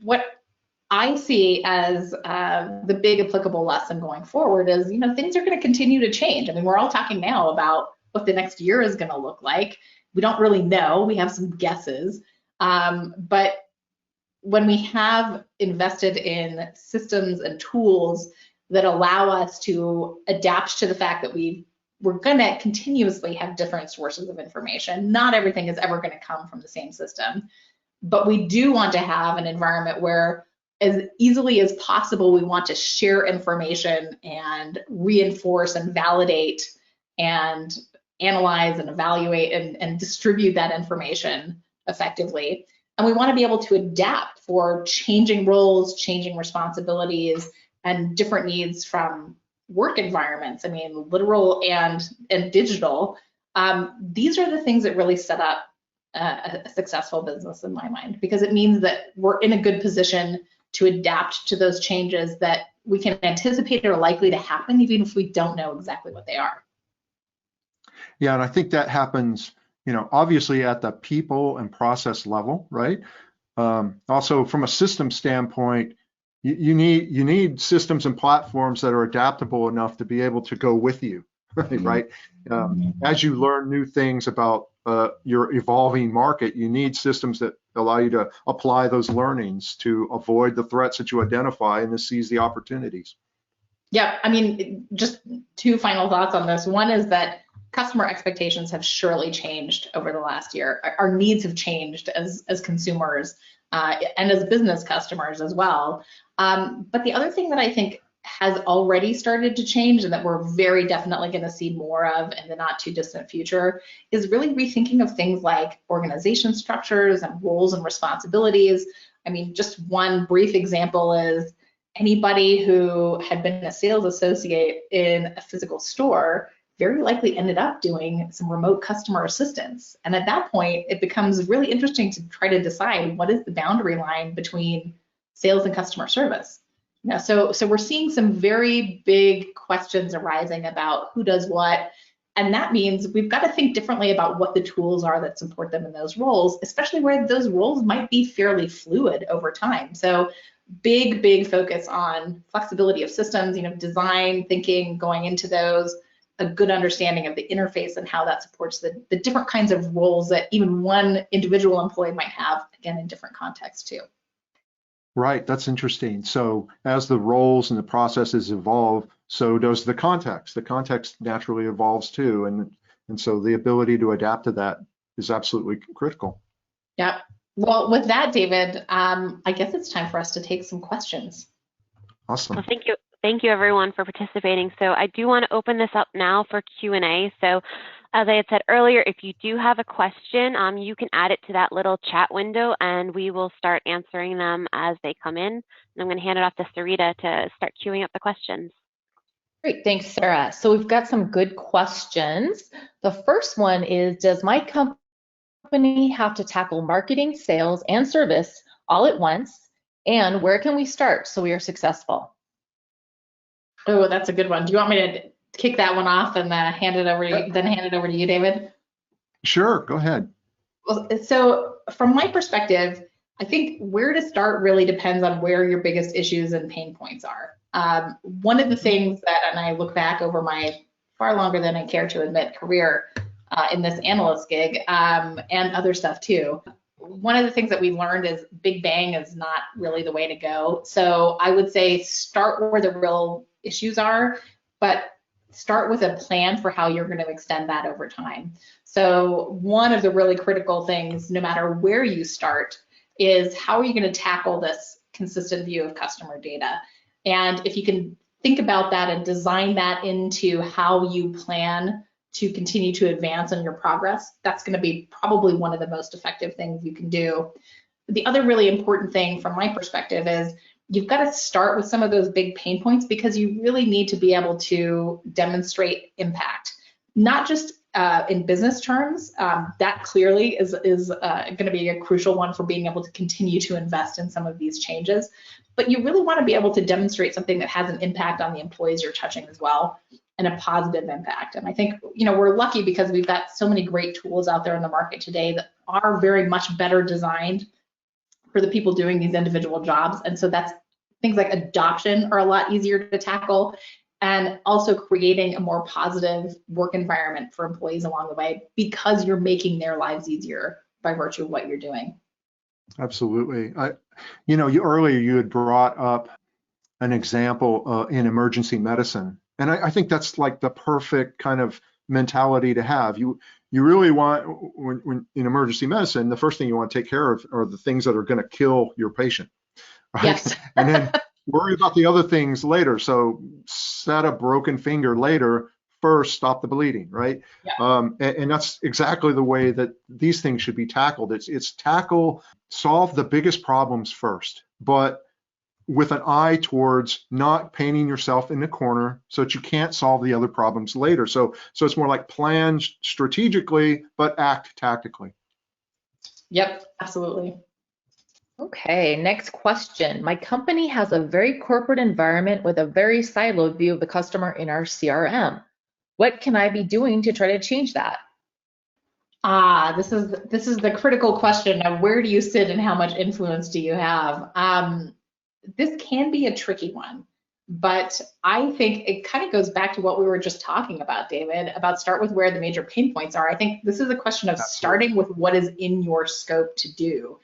What I see as the big applicable lesson going forward is, things are going to continue to change. I mean, we're all talking now about what the next year is going to look like. We don't really know. We have some guesses. But when we have invested in systems and tools that allow us to adapt to the fact that we're going to continuously have different sources of information. Not everything is ever going to come from the same system, but we do want to have an environment where as easily as possible, we want to share information and reinforce and validate and analyze and evaluate and distribute that information effectively. And we want to be able to adapt for changing roles, changing responsibilities, and different needs from work environments. I mean, literal and digital. These are the things that really set up a successful business in my mind, because it means that we're in a good position to adapt to those changes that we can anticipate are likely to happen, even if we don't know exactly what they are. Yeah, and I think that happens, obviously at the people and process level, right? Also from a system standpoint, you need systems and platforms that are adaptable enough to be able to go with you, right? As you learn new things about your evolving market, you need systems that allow you to apply those learnings to avoid the threats that you identify and to seize the opportunities. Yeah, I mean, just two final thoughts on this. One is that customer expectations have surely changed over the last year. Our needs have changed as consumers and as business customers as well. But the other thing that I think has already started to change and that we're very definitely going to see more of in the not too distant future is really rethinking of things like organization structures and roles and responsibilities. I mean, just one brief example is anybody who had been a sales associate in a physical store very likely ended up doing some remote customer assistance. And at that point, it becomes really interesting to try to decide what is the boundary line between sales and customer service. So we're seeing some very big questions arising about who does what. And that means we've got to think differently about what the tools are that support them in those roles, especially where those roles might be fairly fluid over time. So big focus on flexibility of systems, design thinking going into those, a good understanding of the interface and how that supports the different kinds of roles that even one individual employee might have, again, in different contexts too. Right, that's interesting. So as the roles and the processes evolve, so does the context. The context naturally evolves too, and so the ability to adapt to that is absolutely critical. Yeah. Well, with that, David, I guess it's time for us to take some questions. Awesome. Well, thank you everyone for participating. So I do want to open this up now for Q&A. So as I had said earlier, if you do have a question, you can add it to that little chat window and we will start answering them as they come in. And I'm going to hand it off to Sarita to start queuing up the questions. Great, thanks, Sarah. So we've got some good questions. The first one is, does my company have to tackle marketing, sales, and service all at once? And where can we start so we are successful? Oh, that's a good one. Do you want me to kick that one off and hand it over to you, David? Sure, go ahead. Well, so from my perspective, I think where to start really depends on where your biggest issues and pain points are. One of the things that, and I look back over my far longer than I care to admit career in this analyst gig and other stuff too, one of the things that we learned is big bang is not really the way to go. So I would say start where the real issues are, but start with a plan for how you're going to extend that over time. So one of the really critical things, no matter where you start, is how are you going to tackle this consistent view of customer data? And if you can think about that and design that into how you plan to continue to advance on your progress, that's going to be probably one of the most effective things you can do. The other really important thing from my perspective is you've got to start with some of those big pain points because you really need to be able to demonstrate impact, not just in business terms. That clearly is going to be a crucial one for being able to continue to invest in some of these changes. But you really want to be able to demonstrate something that has an impact on the employees you're touching as well, and a positive impact. And I think, we're lucky because we've got so many great tools out there in the market today that are very much better designed for the people doing these individual jobs. And so that's things like adoption are a lot easier to tackle, and also creating a more positive work environment for employees along the way because you're making their lives easier by virtue of what you're doing. Absolutely. Earlier you had brought up an example in emergency medicine, and I think that's like the perfect kind of mentality to have. You really want, when in emergency medicine, the first thing you want to take care of are the things that are going to kill your patient, right? Yes. And then worry about the other things later. So set a broken finger later, first stop the bleeding, right? Yeah. And that's exactly the way that these things should be tackled. It's solve the biggest problems first, but with an eye towards not painting yourself in the corner so that you can't solve the other problems later. So it's more like plan strategically, but act tactically. Yep, absolutely. Okay, next question. My company has a very corporate environment with a very siloed view of the customer in our CRM. What can I be doing to try to change that? This is the critical question of where do you sit and how much influence do you have? This can be a tricky one, but I think it kind of goes back to what we were just talking about, David, about start with where the major pain points are. I think this is a question of starting with what is in your scope to do.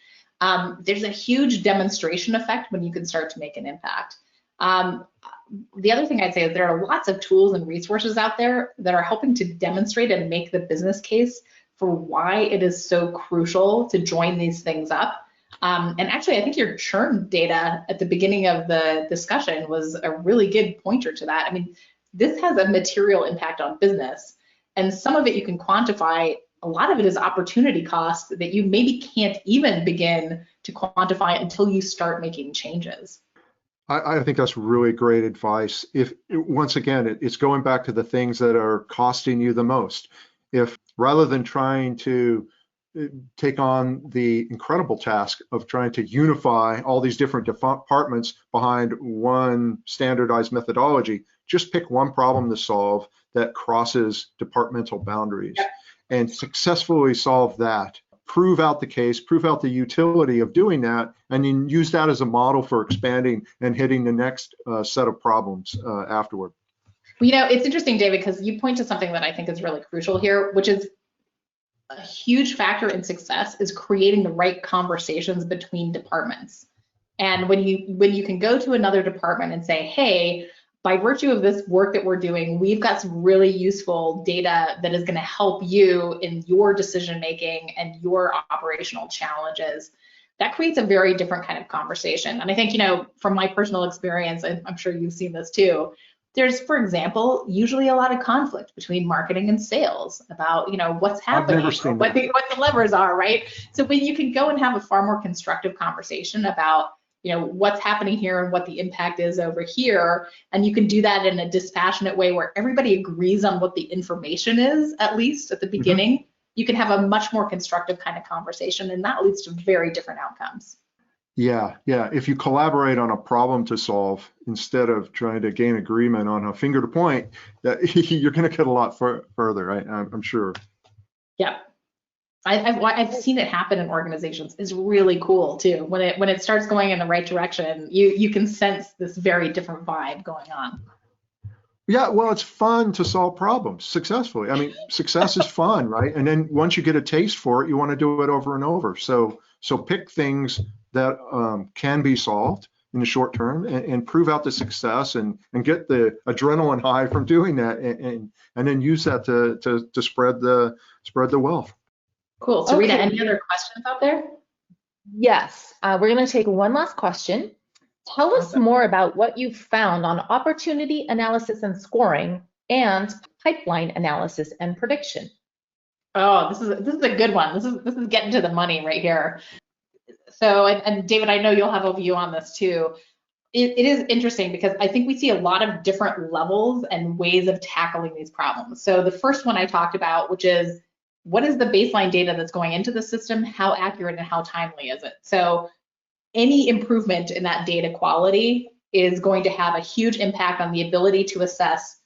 There's a huge demonstration effect when you can start to make an impact. The other thing I'd say is there are lots of tools and resources out there that are helping to demonstrate and make the business case for why it is so crucial to join these things up. And actually, I think your churn data at the beginning of the discussion was a really good pointer to that. I mean, this has a material impact on business, and some of it you can quantify. A lot of it is opportunity cost that you maybe can't even begin to quantify until you start making changes. I think that's really great advice. If once again, it's going back to the things that are costing you the most. If rather than trying to take on the incredible task of trying to unify all these different departments behind one standardized methodology, just pick one problem to solve that crosses departmental boundaries and successfully solve that. Prove out the case, prove out the utility of doing that, and then use that as a model for expanding and hitting the next set of problems afterward. Well, it's interesting, David, because you point to something that I think is really crucial here, which is a huge factor in success is creating the right conversations between departments. And when you can go to another department and say, hey, by virtue of this work that we're doing, we've got some really useful data that is going to help you in your decision making and your operational challenges. That creates a very different kind of conversation. And I think, from my personal experience, and I'm sure you've seen this too, there's, for example, usually a lot of conflict between marketing and sales about, what's happening, I've never seen what the levers are, right? So when you can go and have a far more constructive conversation about, what's happening here and what the impact is over here, and you can do that in a dispassionate way where everybody agrees on what the information is, at least at the beginning, you can have a much more constructive kind of conversation, and that leads to very different outcomes. Yeah. If you collaborate on a problem to solve instead of trying to gain agreement on a finger to point, that you're going to get a lot further, right? I'm sure. Yeah. I've seen it happen in organizations. It's really cool too. When it starts going in the right direction, you can sense this very different vibe going on. Yeah, well, it's fun to solve problems successfully. I mean, success is fun, right? And then once you get a taste for it, you want to do it over and over. So pick things that can be solved in the short term and prove out the success and get the adrenaline high from doing that, and then use that to spread the wealth. Cool. So Rita, any other questions out there? Yes, we're going to take one last question. Tell us more about what you found on opportunity analysis and scoring and pipeline analysis and prediction. Oh, this is a good one. This is getting to the money right here. So, and David, I know you'll have a view on this too. It is interesting because I think we see a lot of different levels and ways of tackling these problems. So the first one I talked about, which is what is the baseline data that's going into the system? How accurate and how timely is it? So any improvement in that data quality is going to have a huge impact on the ability to assess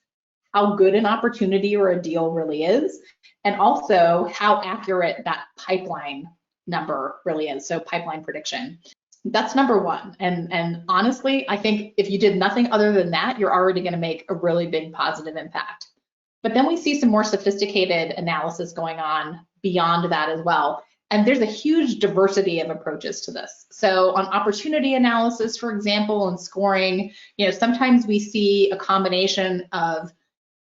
how good an opportunity or a deal really is, and also how accurate that pipeline number really is, so pipeline prediction. That's number one. And honestly, I think if you did nothing other than that, you're already going to make a really big positive impact. But then we see some more sophisticated analysis going on beyond that as well. And there's a huge diversity of approaches to this. So on opportunity analysis, for example, and scoring, sometimes we see a combination of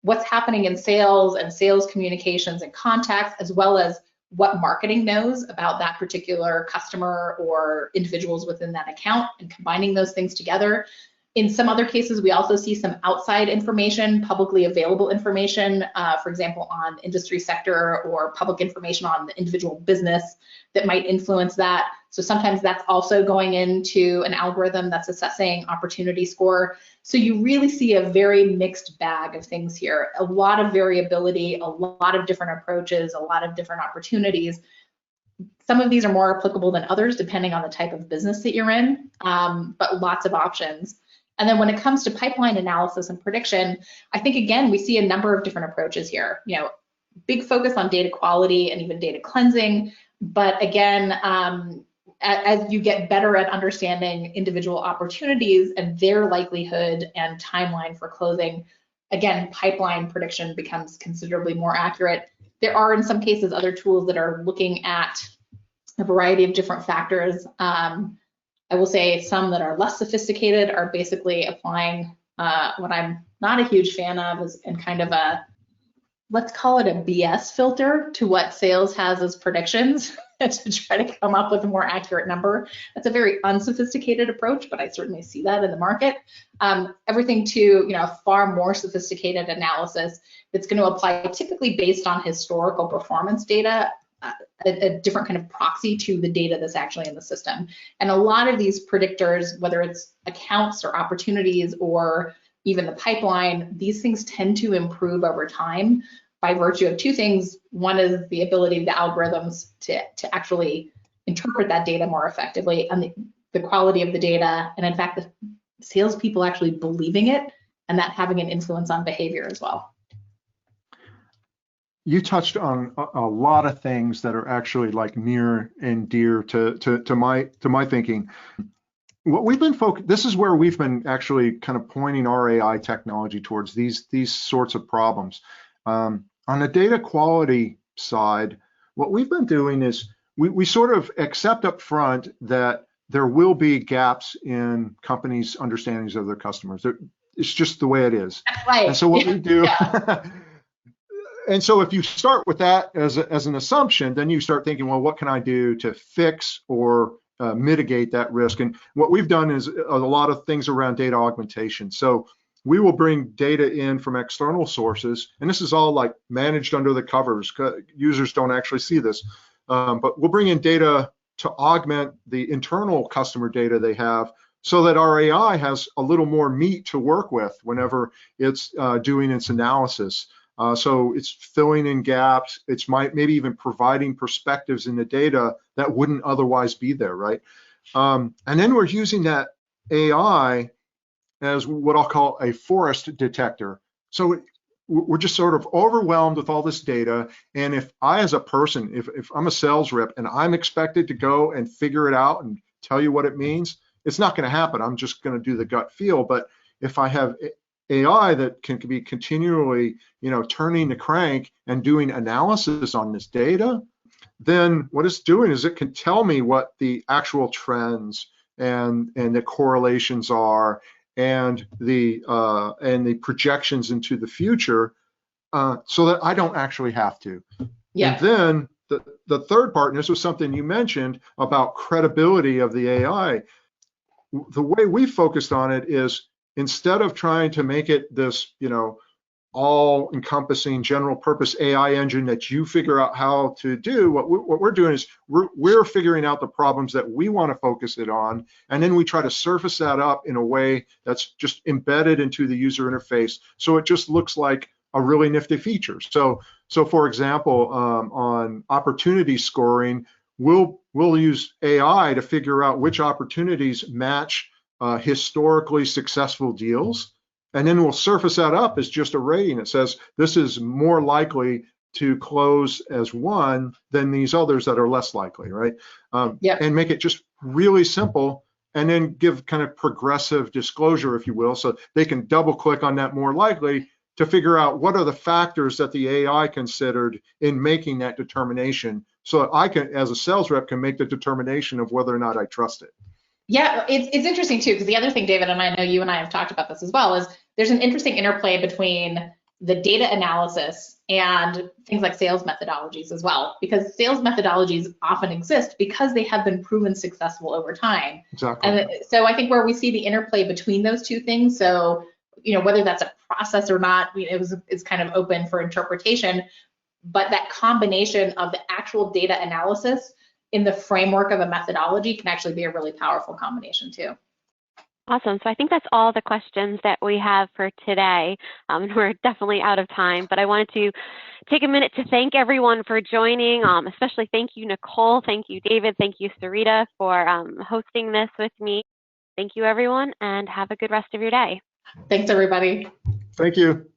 what's happening in sales and sales communications and contacts, as well as what marketing knows about that particular customer or individuals within that account, and combining those things together. In some other cases, we also see some outside information, publicly available information, for example, on industry sector or public information on the individual business that might influence that. So sometimes that's also going into an algorithm that's assessing opportunity score. So you really see a very mixed bag of things here, a lot of variability, a lot of different approaches, a lot of different opportunities. Some of these are more applicable than others, depending on the type of business that you're in, but lots of options. And then when it comes to pipeline analysis and prediction, I think, again, we see a number of different approaches here. Big focus on data quality and even data cleansing. But again, as you get better at understanding individual opportunities and their likelihood and timeline for closing, again, pipeline prediction becomes considerably more accurate. There are, in some cases, other tools that are looking at a variety of different factors. I will say some that are less sophisticated are basically applying what I'm not a huge fan of is in kind of a, let's call it a BS filter to what sales has as predictions to try to come up with a more accurate number. That's a very unsophisticated approach, but I certainly see that in the market. Everything to far more sophisticated analysis that's going to apply typically based on historical performance data a different kind of proxy to the data that's actually in the system. And a lot of these predictors, whether it's accounts or opportunities or even the pipeline, these things tend to improve over time by virtue of two things. One is the ability of the algorithms to actually interpret that data more effectively, and the quality of the data, and in fact, the salespeople actually believing it and that having an influence on behavior as well. You touched on a lot of things that are actually like near and dear to my thinking. What we've been this is where we've been actually kind of pointing our AI technology towards these sorts of problems. On the data quality side, what we've been doing is we sort of accept up front that there will be gaps in companies' understandings of their customers. It's just the way it is. That's right. And so what we do, Yeah. and so if you start with that as an assumption, then you start thinking, well, what can I do to fix or mitigate that risk? And what we've done is a lot of things around data augmentation. So we will bring data in from external sources, and this is all like managed under the covers. Users don't actually see this, but we'll bring in data to augment the internal customer data they have, so that our AI has a little more meat to work with whenever it's doing its analysis. So it's filling in gaps. It's maybe even providing perspectives in the data that wouldn't otherwise be there, right? And then we're using that AI as what I'll call a forest detector. So we're just sort of overwhelmed with all this data. And if I, as a person, if I'm a sales rep and I'm expected to go and figure it out and tell you what it means, it's not going to happen. I'm just going to do the gut feel. But if I have AI that can be continually, turning the crank and doing analysis on this data, then what it's doing is it can tell me what the actual trends and the correlations are, and the projections into the future, so that I don't actually have to. Yeah. And then the third part, and this was something you mentioned about credibility of the AI. The way we focused on it is, instead of trying to make it this, all-encompassing general purpose AI engine that you figure out how to do, what we're doing is we're figuring out the problems that we want to focus it on, and then we try to surface that up in a way that's just embedded into the user interface, so it just looks like a really nifty feature. So for example, on opportunity scoring, we'll use AI to figure out which opportunities match historically successful deals. And then we'll surface that up as just a rating. It says this is more likely to close as one than these others that are less likely, right? And make it just really simple, and then give kind of progressive disclosure, if you will, so they can double click on that more likely to figure out what are the factors that the AI considered in making that determination, so that I can, as a sales rep, can make the determination of whether or not I trust it. Yeah, it's interesting too, because the other thing, David, and I know you and I have talked about this as well, is there's an interesting interplay between the data analysis and things like sales methodologies as well, because sales methodologies often exist because they have been proven successful over time. Exactly. And so I think where we see the interplay between those two things, so whether that's a process or not, it's kind of open for interpretation, but that combination of the actual data analysis in the framework of a methodology can actually be a really powerful combination too. Awesome. So I think that's all the questions that we have for today. We're definitely out of time, but I wanted to take a minute to thank everyone for joining, especially thank you, Nicole. Thank you, David. Thank you, Sarita, for hosting this with me. Thank you, everyone, and have a good rest of your day. Thanks, everybody. Thank you.